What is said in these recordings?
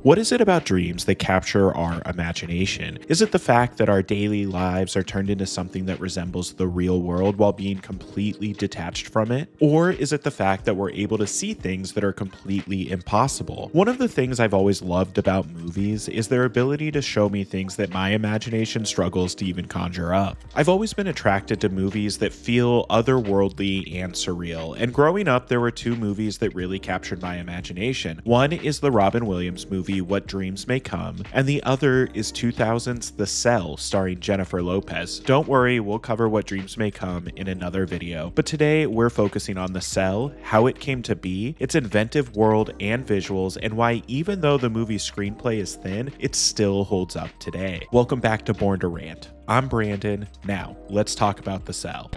What is it about dreams that capture our imagination? Is it the fact that our daily lives are turned into something that resembles the real world while being completely detached from it? Or is it the fact that we're able to see things that are completely impossible? One of the things I've always loved about movies is their ability to show me things that my imagination struggles to even conjure up. I've always been attracted to movies that feel otherworldly and surreal, and growing up there were two movies that really captured my imagination. One is the Robin Williams movie What Dreams May Come, and the other is 2000's The Cell starring Jennifer Lopez. Don't worry, we'll cover What Dreams May Come in another video, but today we're focusing on The Cell, how it came to be, its inventive world and visuals, and why even though the movie's screenplay is thin, it still holds up today. Welcome back to Born to Rant. I'm Brandon. Now, let's talk about The Cell.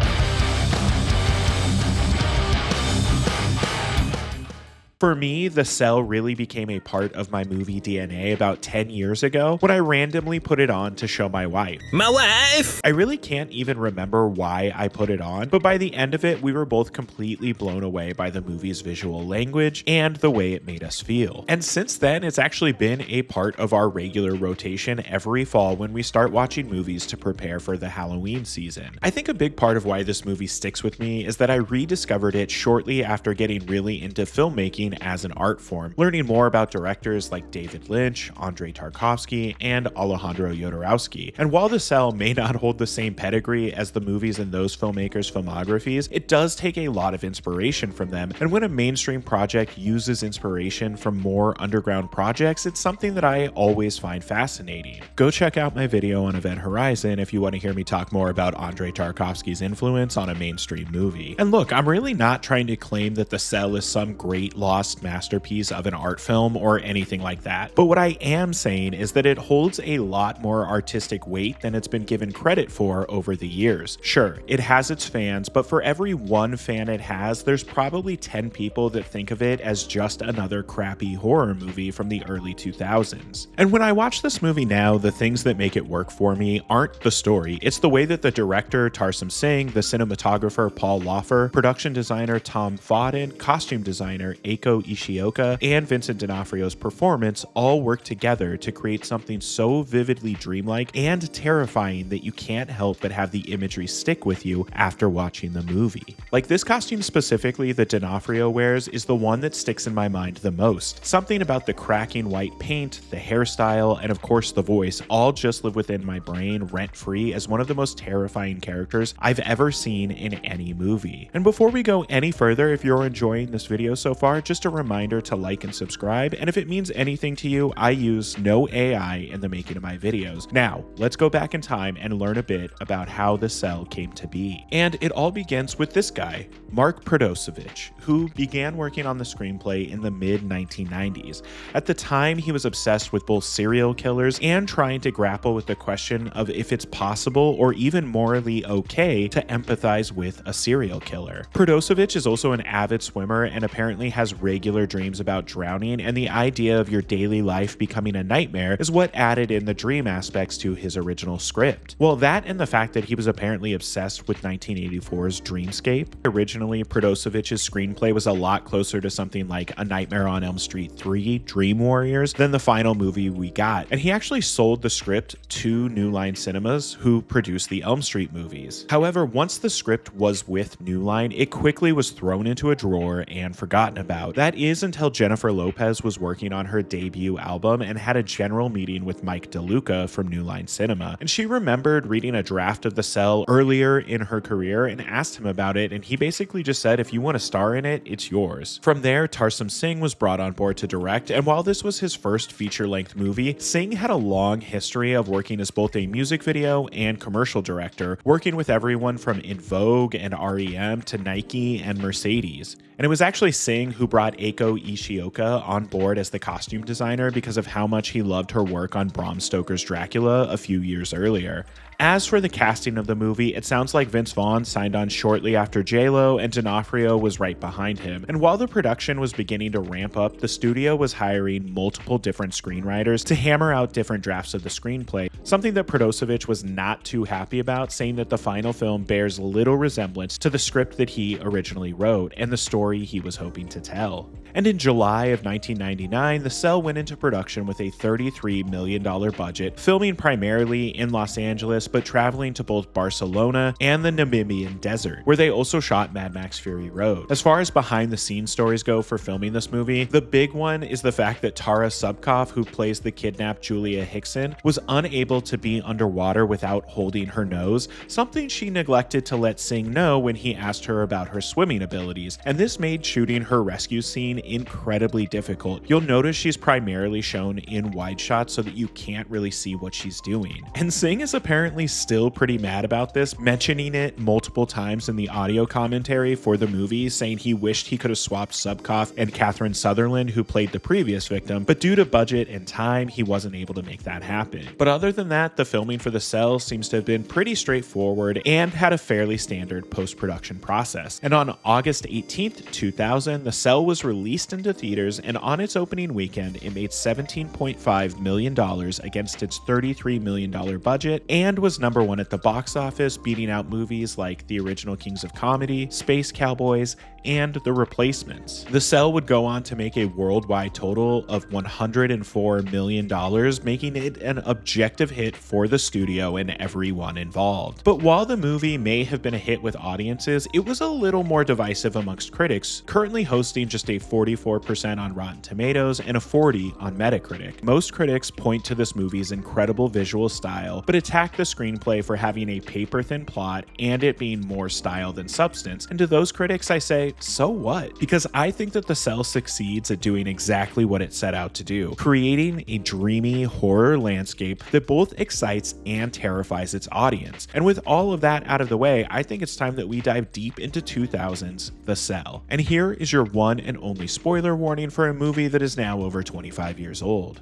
For me, The Cell really became a part of my movie DNA about 10 years ago when I randomly put it on to show my wife. My wife! I really can't even remember why I put it on, but by the end of it, we were both completely blown away by the movie's visual language and the way it made us feel. And since then, it's actually been a part of our regular rotation every fall when we start watching movies to prepare for the Halloween season. I think a big part of why this movie sticks with me is that I rediscovered it shortly after getting really into filmmaking as an art form, learning more about directors like David Lynch, Andrei Tarkovsky, and Alejandro Jodorowsky. And while The Cell may not hold the same pedigree as the movies in those filmmakers' filmographies, it does take a lot of inspiration from them. And when a mainstream project uses inspiration from more underground projects, it's something that I always find fascinating. Go check out my video on Event Horizon if you want to hear me talk more about Andrei Tarkovsky's influence on a mainstream movie. And look, I'm really not trying to claim that The Cell is some great lost masterpiece of an art film or anything like that. But what I am saying is that it holds a lot more artistic weight than it's been given credit for over the years. Sure, it has its fans, but for every one fan it has, there's probably 10 people that think of it as just another crappy horror movie from the early 2000s. And when I watch this movie now, the things that make it work for me aren't the story. It's the way that the director, Tarsem Singh, the cinematographer, Paul Laufer, production designer, Tom Vaughn, costume designer, Eiko, Ishioka, and Vincent D'Onofrio's performance all work together to create something so vividly dreamlike and terrifying that you can't help but have the imagery stick with you after watching the movie. Like this costume specifically that D'Onofrio wears is the one that sticks in my mind the most. Something about the cracking white paint, the hairstyle, and of course the voice all just live within my brain rent-free as one of the most terrifying characters I've ever seen in any movie. And before we go any further, if you're enjoying this video so far, just a reminder to like and subscribe, and if it means anything to you, I use no AI in the making of my videos. Now, let's go back in time and learn a bit about how The Cell came to be. And it all begins with this guy, Mark Prodosevich, who began working on the screenplay in the mid-1990s. At the time, he was obsessed with both serial killers and trying to grapple with the question of if it's possible or even morally okay to empathize with a serial killer. Prodosevich is also an avid swimmer and apparently has regular dreams about drowning, and the idea of your daily life becoming a nightmare is what added in the dream aspects to his original script. Well, that and the fact that he was apparently obsessed with 1984's Dreamscape. Originally, Prodosevich's screenplay was a lot closer to something like A Nightmare on Elm Street 3, Dream Warriors, than the final movie we got, and he actually sold the script to New Line Cinemas, who produced the Elm Street movies. However, once the script was with New Line, it quickly was thrown into a drawer and forgotten about. That is until Jennifer Lopez was working on her debut album and had a general meeting with Mike DeLuca from New Line Cinema. And she remembered reading a draft of The Cell earlier in her career and asked him about it, and he basically just said, if you want to star in it, it's yours. From there, Tarsem Singh was brought on board to direct, and while this was his first feature-length movie, Singh had a long history of working as both a music video and commercial director, working with everyone from In Vogue and REM to Nike and Mercedes. And it was actually Singh who brought Eiko Ishioka on board as the costume designer because of how much he loved her work on Bram Stoker's Dracula a few years earlier. As for the casting of the movie, it sounds like Vince Vaughn signed on shortly after J-Lo, and D'Onofrio was right behind him. And while the production was beginning to ramp up, the studio was hiring multiple different screenwriters to hammer out different drafts of the screenplay, something that Prodosevich was not too happy about, saying that the final film bears little resemblance to the script that he originally wrote and the story he was hoping to tell. And in July of 1999, The Cell went into production with a $33 million budget, filming primarily in Los Angeles, but traveling to both Barcelona and the Namibian desert, where they also shot Mad Max Fury Road. As far as behind-the-scenes stories go for filming this movie, the big one is the fact that Tara Subkoff, who plays the kidnapped Julia Hickson, was unable to be underwater without holding her nose, something she neglected to let Singh know when he asked her about her swimming abilities, and this made shooting her rescue scene incredibly difficult. You'll notice she's primarily shown in wide shots so that you can't really see what she's doing. And Singh is apparently still pretty mad about this, mentioning it multiple times in the audio commentary for the movie, saying he wished he could have swapped Subkoff and Catherine Sutherland, who played the previous victim, but due to budget and time, he wasn't able to make that happen. But other than that, the filming for The Cell seems to have been pretty straightforward and had a fairly standard post-production process. And on August 18th, 2000, The Cell was released into theaters, and on its opening weekend, it made $17.5 million against its $33 million budget and was #1 at the box office, beating out movies like the original Kings of Comedy, Space Cowboys, and The Replacements. The Cell would go on to make a worldwide total of $104 million, making it an objective hit for the studio and everyone involved. But while the movie may have been a hit with audiences, it was a little more divisive amongst critics, currently hosting just a 44% on Rotten Tomatoes and a 40% on Metacritic. Most critics point to this movie's incredible visual style, but attack the screenplay for having a paper-thin plot and it being more style than substance. And to those critics, I say, so what? Because I think that The Cell succeeds at doing exactly what it set out to do, creating a dreamy horror landscape that both excites and terrifies its audience. And with all of that out of the way, I think it's time that we dive deep into 2000's The Cell. And here is your one and only spoiler warning for a movie that is now over 25 years old.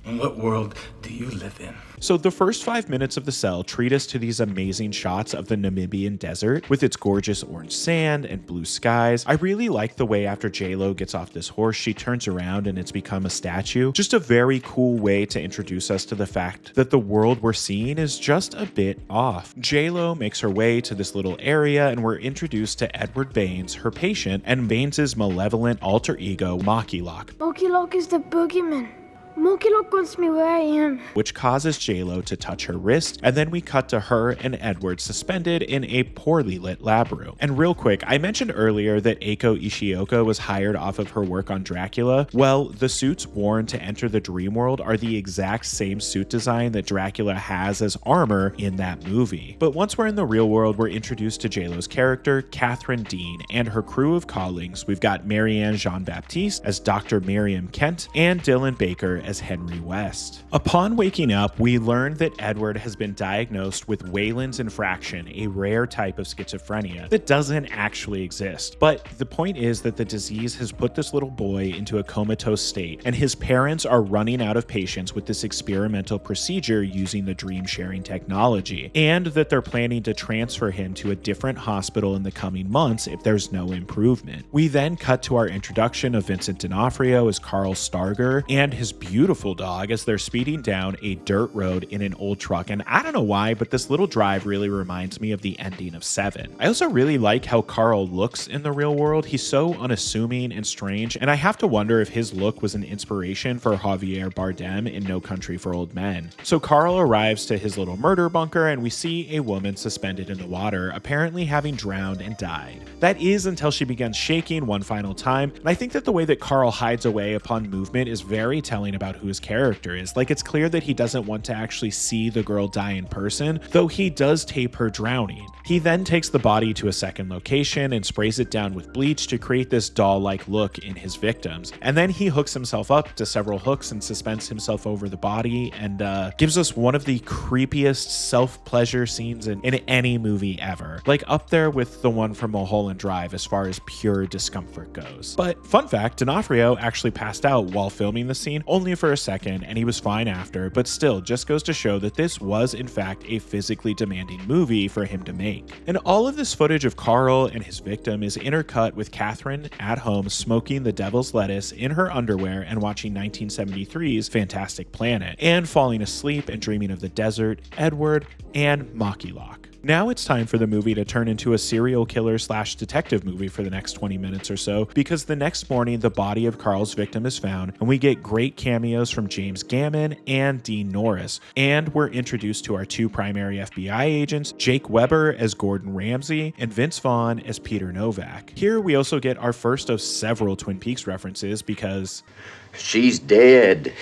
In what world do you live in? So the first 5 minutes of The Cell treat us to these amazing shots of the Namibian desert with its gorgeous orange sand and blue skies. I really like the way after J-Lo gets off this horse, she turns around and it's become a statue. Just a very cool way to introduce us to the fact that the world we're seeing is just a bit off. J-Lo makes her way to this little area and we're introduced to Edward Baines, her patient, and Baines' malevolent alter ego, Monkeylock. Monkeylock is the boogeyman. Monkeylock wants me where I am, which causes J-Lo to touch her wrist, and then we cut to her and Edward suspended in a poorly lit lab room. And real quick, I mentioned earlier that Eiko Ishioka was hired off of her work on Dracula. Well, the suits worn to enter the dream world are the exact same suit design that Dracula has as armor in that movie. But once we're in the real world, we're introduced to J-Lo's character, Catherine Dean, and her crew of colleagues. We've got Marianne Jean-Baptiste as Dr. Miriam Kent and Dylan Baker as Henry West. Upon waking up, we learn that Edward has been diagnosed with Wayland's infraction, a rare type of schizophrenia that doesn't actually exist. But the point is that the disease has put this little boy into a comatose state, and his parents are running out of patience with this experimental procedure using the dream sharing technology, and that they're planning to transfer him to a different hospital in the coming months if there's no improvement. We then cut to our introduction of Vincent D'Onofrio as Carl Starger and his beautiful dog as they're speeding down a dirt road in an old truck. And I don't know why, but this little drive really reminds me of the ending of Seven. I also really like how Carl looks in the real world. He's so unassuming and strange, and I have to wonder if his look was an inspiration for Javier Bardem in No Country for Old Men. So Carl arrives to his little murder bunker and we see a woman suspended in the water, apparently having drowned and died. That is until she begins shaking one final time, and I think that the way that Carl hides away upon movement is very telling about who his character is. Like, it's clear that he doesn't want to actually see the girl die in person, though he does tape her drowning. He then takes the body to a second location and sprays it down with bleach to create this doll-like look in his victims. And then he hooks himself up to several hooks and suspends himself over the body and gives us one of the creepiest self-pleasure scenes in any movie ever. Like, up there with the one from Mulholland Drive as far as pure discomfort goes. But fun fact, D'Onofrio actually passed out while filming the scene, only for a second, and he was fine after, but still just goes to show that this was in fact a physically demanding movie for him to make. And all of this footage of Carl and his victim is intercut with Catherine at home smoking the devil's lettuce in her underwear and watching 1973's Fantastic Planet, and falling asleep and dreaming of the desert, Edward, and Monkeylock. Now it's time for the movie to turn into a serial killer / detective movie for the next 20 minutes or so, because the next morning the body of Carl's victim is found, and we get great cameos from James Gammon and Dean Norris, and we're introduced to our two primary FBI agents, Jake Weber as Gordon Ramsay and Vince Vaughn as Peter Novak. Here we also get our first of several Twin Peaks references because she's dead.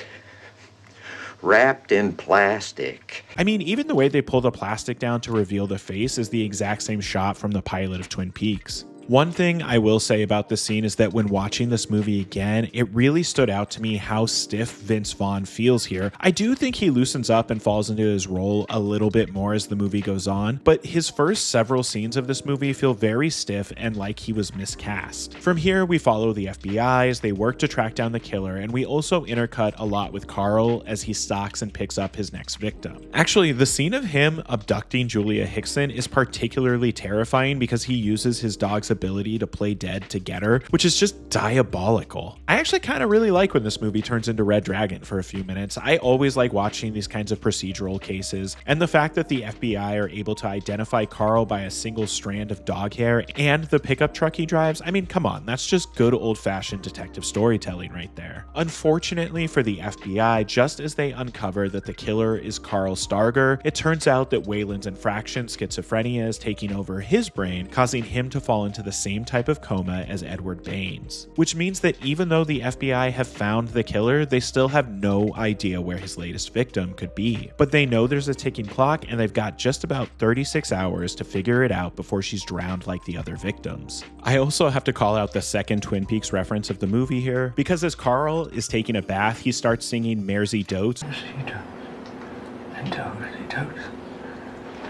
Wrapped in plastic. I mean, even the way they pull the plastic down to reveal the face is the exact same shot from the pilot of Twin Peaks. One thing I will say about this scene is that when watching this movie again, it really stood out to me how stiff Vince Vaughn feels here. I do think he loosens up and falls into his role a little bit more as the movie goes on, but his first several scenes of this movie feel very stiff and like he was miscast. From here, we follow the FBI as they work to track down the killer, and we also intercut a lot with Carl as he stalks and picks up his next victim. Actually, the scene of him abducting Julia Hickson is particularly terrifying because he uses his dog's ability to play dead to get her, which is just diabolical. I actually kind of really like when this movie turns into Red Dragon for a few minutes. I always like watching these kinds of procedural cases, and the fact that the FBI are able to identify Carl by a single strand of dog hair and the pickup truck he drives, I mean, come on, that's just good old-fashioned detective storytelling right there. Unfortunately for the FBI, just as they uncover that the killer is Carl Starger, it turns out that Wayland's infraction schizophrenia is taking over his brain, causing him to fall into the same type of coma as Edward Baines. Which means that even though the FBI have found the killer, they still have no idea where his latest victim could be. But they know there's a ticking clock, and they've got just about 36 hours to figure it out before she's drowned like the other victims. I also have to call out the second Twin Peaks reference of the movie here, because as Carl is taking a bath, he starts singing Mersey Dotes. And Dogsy Dotes.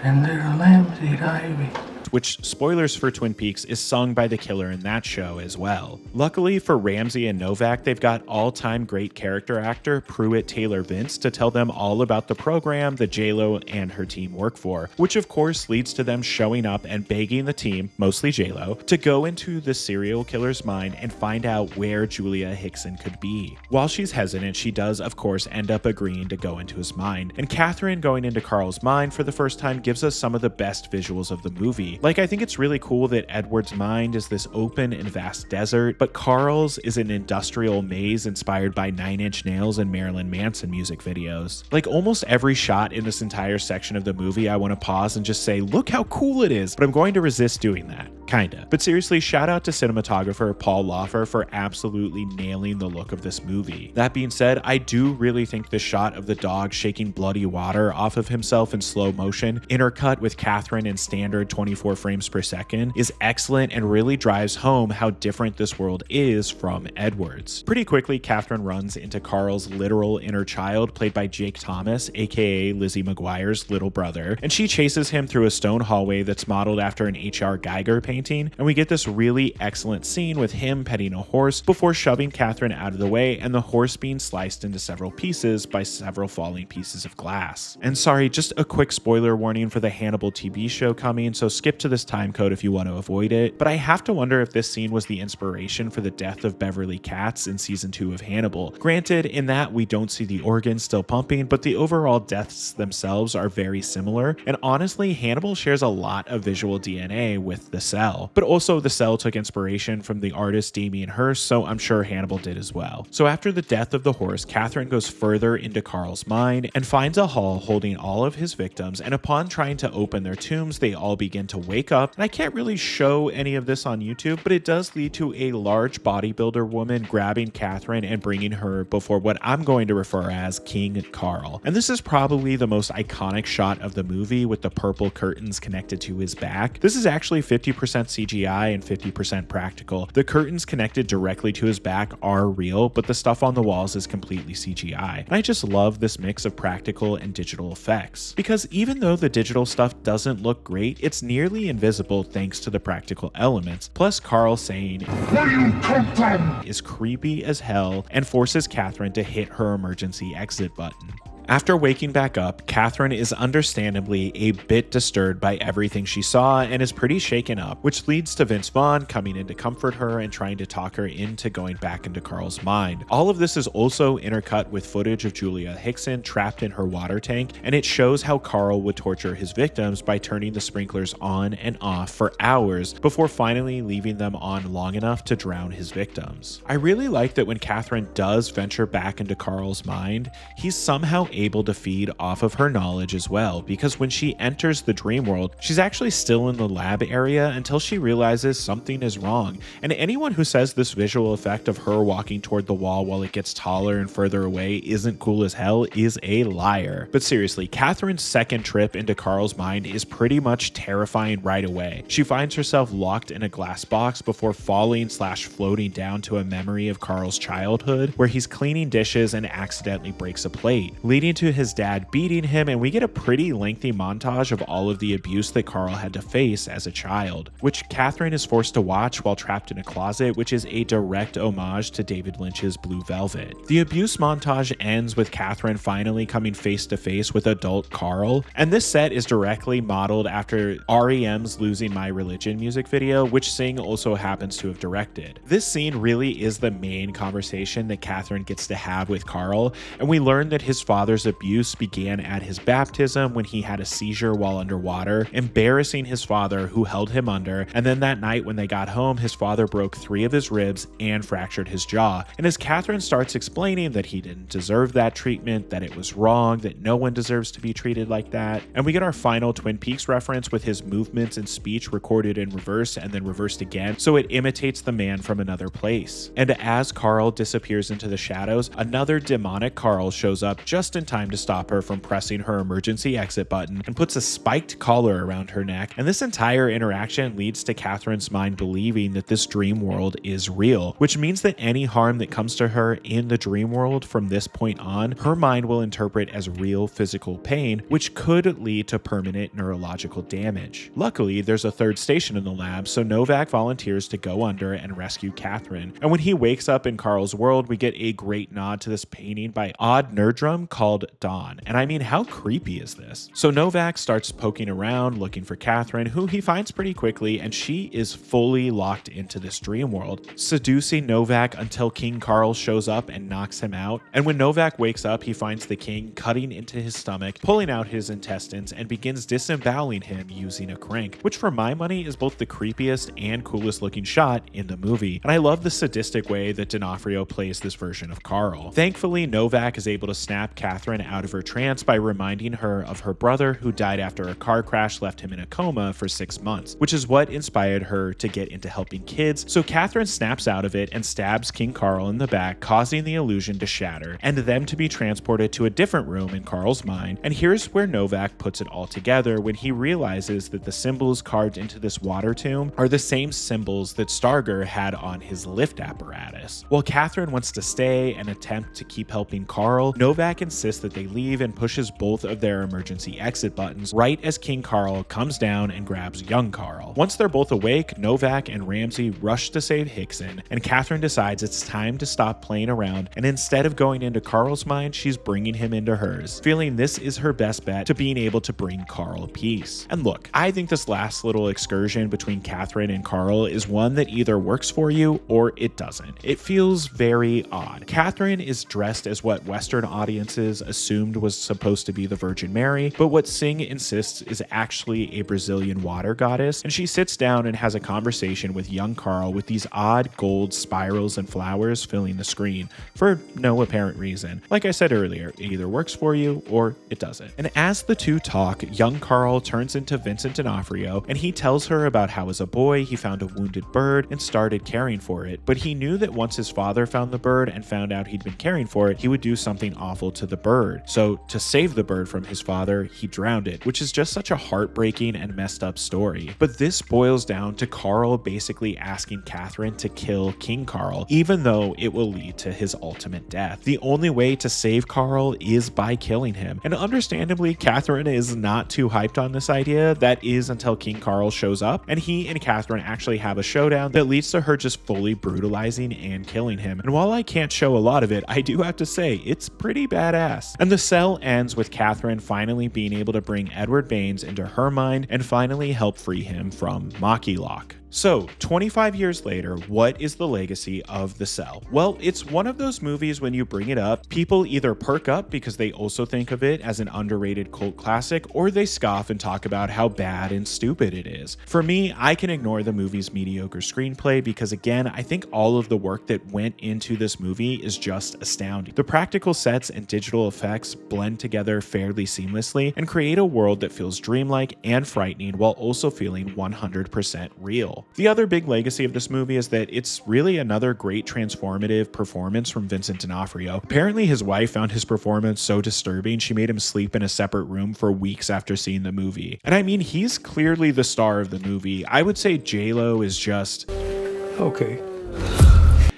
And little lambs eat ivy. Which, spoilers for Twin Peaks, is sung by the killer in that show as well. Luckily for Ramsay and Novak, they've got all-time great character actor Pruitt Taylor Vince to tell them all about the program that J-Lo and her team work for, which of course leads to them showing up and begging the team, mostly J-Lo, to go into the serial killer's mind and find out where Julia Hickson could be. While she's hesitant, she does of course end up agreeing to go into his mind, and Catherine going into Carl's mind for the first time gives us some of the best visuals of the movie. Like, I think it's really cool that Edward's mind is this open and vast desert, but Carl's is an industrial maze inspired by 9 Inch Nails and Marilyn Manson music videos. Like, almost every shot in this entire section of the movie, I want to pause and just say, look how cool it is, but I'm going to resist doing that. Kinda. But seriously, shout out to cinematographer Paul Laufer for absolutely nailing the look of this movie. That being said, I do really think the shot of the dog shaking bloody water off of himself in slow motion, intercut with Catherine in standard 24 frames per second, is excellent and really drives home how different this world is from Edward's. Pretty quickly, Catherine runs into Carl's literal inner child, played by Jake Thomas, aka Lizzie McGuire's little brother, and she chases him through a stone hallway that's modeled after an H.R. Giger painting, and we get this really excellent scene with him petting a horse before shoving Catherine out of the way and the horse being sliced into several pieces by several falling pieces of glass. And sorry, just a quick spoiler warning for the Hannibal TV show coming, so skip to this time code if you want to avoid it, but I have to wonder if this scene was the inspiration for the death of Beverly Katz in season 2 of Hannibal. Granted, in that we don't see the organs still pumping, but the overall deaths themselves are very similar, and honestly, Hannibal shares a lot of visual DNA with The Cell. But also The Cell took inspiration from the artist Damien Hirst, so I'm sure Hannibal did as well. So after the death of the horse, Catherine goes further into Carl's mind and finds a hall holding all of his victims, and upon trying to open their tombs, they all begin to wake up. And I can't really show any of this on YouTube, but it does lead to a large bodybuilder woman grabbing Catherine and bringing her before what I'm going to refer as King Carl. And this is probably the most iconic shot of the movie, with the purple curtains connected to his back. This is actually 50% CGI and 50% practical. The curtains connected directly to his back are real, but the stuff on the walls is completely CGI. And I just love this mix of practical and digital effects, because even though the digital stuff doesn't look great, it's nearly invisible thanks to the practical elements. Plus, Carl saying "Where you come from?" is creepy as hell and forces Catherine to hit her emergency exit button. After waking back up, Catherine is understandably a bit disturbed by everything she saw and is pretty shaken up, which leads to Vince Vaughn coming in to comfort her and trying to talk her into going back into Carl's mind. All of this is also intercut with footage of Julia Hickson trapped in her water tank, and it shows how Carl would torture his victims by turning the sprinklers on and off for hours before finally leaving them on long enough to drown his victims. I really like that when Catherine does venture back into Carl's mind, he's somehow able to feed off of her knowledge as well, because when she enters the dream world, she's actually still in the lab area until she realizes something is wrong. And anyone who says this visual effect of her walking toward the wall while it gets taller and further away isn't cool as hell is a liar. But seriously, Catherine's second trip into Carl's mind is pretty much terrifying right away. She finds herself locked in a glass box before falling/floating down to a memory of Carl's childhood where he's cleaning dishes and accidentally breaks a plate, leading to his dad beating him, and we get a pretty lengthy montage of all of the abuse that Carl had to face as a child, which Catherine is forced to watch while trapped in a closet, which is a direct homage to David Lynch's Blue Velvet. The abuse montage ends with Catherine finally coming face to face with adult Carl, and this set is directly modeled after REM's Losing My Religion music video, which Singh also happens to have directed. This scene really is the main conversation that Catherine gets to have with Carl, and we learn that his father's abuse began at his baptism when he had a seizure while underwater, embarrassing his father who held him under, and then that night when they got home, his father broke 3 of his ribs and fractured his jaw. And as Catherine starts explaining that he didn't deserve that treatment, that it was wrong, that no one deserves to be treated like that, and we get our final Twin Peaks reference with his movements and speech recorded in reverse and then reversed again, so it imitates the man from another place. And as Carl disappears into the shadows, another demonic Carl shows up just in time to stop her from pressing her emergency exit button and puts a spiked collar around her neck. And this entire interaction leads to Catherine's mind believing that this dream world is real, which means that any harm that comes to her in the dream world from this point on, her mind will interpret as real physical pain, which could lead to permanent neurological damage. Luckily, there's a third station in the lab, so Novak volunteers to go under and rescue Catherine. And when he wakes up in Carl's world, we get a great nod to this painting by Odd Nerdrum called Dawn. And I mean, how creepy is this? So Novak starts poking around looking for Catherine, who he finds pretty quickly, and she is fully locked into this dream world, seducing Novak until King Carl shows up and knocks him out. And when Novak wakes up, he finds the king cutting into his stomach, pulling out his intestines, and begins disemboweling him using a crank, which for my money is both the creepiest and coolest looking shot in the movie. And I love the sadistic way that D'Onofrio plays this version of Carl. Thankfully, Novak is able to snap Catherine out of her trance by reminding her of her brother who died after a car crash left him in a coma for 6 months, which is what inspired her to get into helping kids. So Catherine snaps out of it and stabs King Carl in the back, causing the illusion to shatter and them to be transported to a different room in Carl's mind. And here's where Novak puts it all together when he realizes that the symbols carved into this water tomb are the same symbols that Starger had on his lift apparatus. While Catherine wants to stay and attempt to keep helping Carl, Novak insists that they leave and pushes both of their emergency exit buttons right as King Carl comes down and grabs young Carl. Once they're both awake, Novak and Ramsey rush to save Hickson, and Catherine decides it's time to stop playing around, and instead of going into Carl's mind, she's bringing him into hers, feeling this is her best bet to being able to bring Carl peace. And look, I think this last little excursion between Catherine and Carl is one that either works for you or it doesn't. It feels very odd. Catherine is dressed as what Western audiences assumed was supposed to be the Virgin Mary, but what Singh insists is actually a Brazilian water goddess, and she sits down and has a conversation with young Carl with these odd gold spirals and flowers filling the screen for no apparent reason. Like I said earlier, it either works for you or it doesn't. And as the two talk, young Carl turns into Vincent D'Onofrio, and he tells her about how as a boy he found a wounded bird and started caring for it, but he knew that once his father found the bird and found out he'd been caring for it, he would do something awful to the bird. So to save the bird from his father, he drowned it, which is just such a heartbreaking and messed up story. But this boils down to Carl basically asking Catherine to kill King Carl, even though it will lead to his ultimate death. The only way to save Carl is by killing him. And understandably, Catherine is not too hyped on this idea. That is until King Carl shows up, and he and Catherine actually have a showdown that leads to her just fully brutalizing and killing him. And while I can't show a lot of it, I do have to say it's pretty badass. success. And The Cell ends with Catherine finally being able to bring Edward Baines into her mind and finally help free him from Maki Lock. So, 25 years later, what is the legacy of The Cell? Well, it's one of those movies when you bring it up, people either perk up because they also think of it as an underrated cult classic, or they scoff and talk about how bad and stupid it is. For me, I can ignore the movie's mediocre screenplay because, again, I think all of the work that went into this movie is just astounding. The practical sets and digital effects blend together fairly seamlessly and create a world that feels dreamlike and frightening while also feeling 100% real. The other big legacy of this movie is that it's really another great transformative performance from Vincent D'Onofrio. Apparently his wife found his performance so disturbing she made him sleep in a separate room for weeks after seeing the movie. And I mean, he's clearly the star of the movie. I would say J-Lo is just... Okay.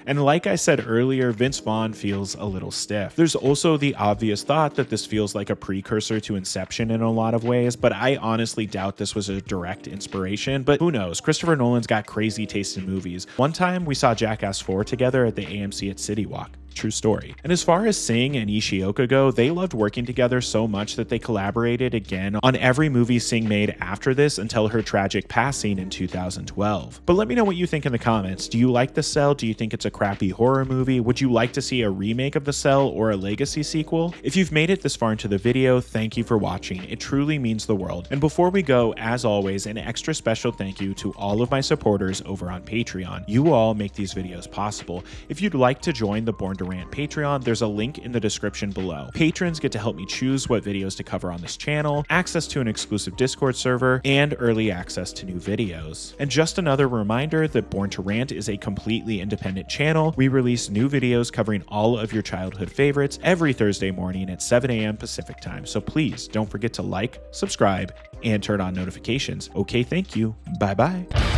And like I said earlier, Vince Vaughn feels a little stiff. There's also the obvious thought that this feels like a precursor to Inception in a lot of ways, but I honestly doubt this was a direct inspiration, but who knows? Christopher Nolan's got crazy taste in movies. One time we saw Jackass 4 together at the AMC at City Walk. True story. And as far as Singh and Ishioka go, they loved working together so much that they collaborated again on every movie Singh made after this until her tragic passing in 2012. But let me know what you think in the comments. Do you like The Cell? Do you think it's a crappy horror movie? Would you like to see a remake of The Cell or a legacy sequel? If you've made it this far into the video, thank you for watching. It truly means the world. And before we go, as always, an extra special thank you to all of my supporters over on Patreon. You all make these videos possible. If you'd like to join the Born to Rant Patreon, there's a link in the description below. Patrons get to help me choose what videos to cover on this channel, access to an exclusive Discord server, and early access to new videos. And just another reminder that Born to Rant is a completely independent channel. We release new videos covering all of your childhood favorites every Thursday morning at 7 a.m. Pacific time. So please don't forget to like, subscribe, and turn on notifications. Okay, thank you. Bye-bye.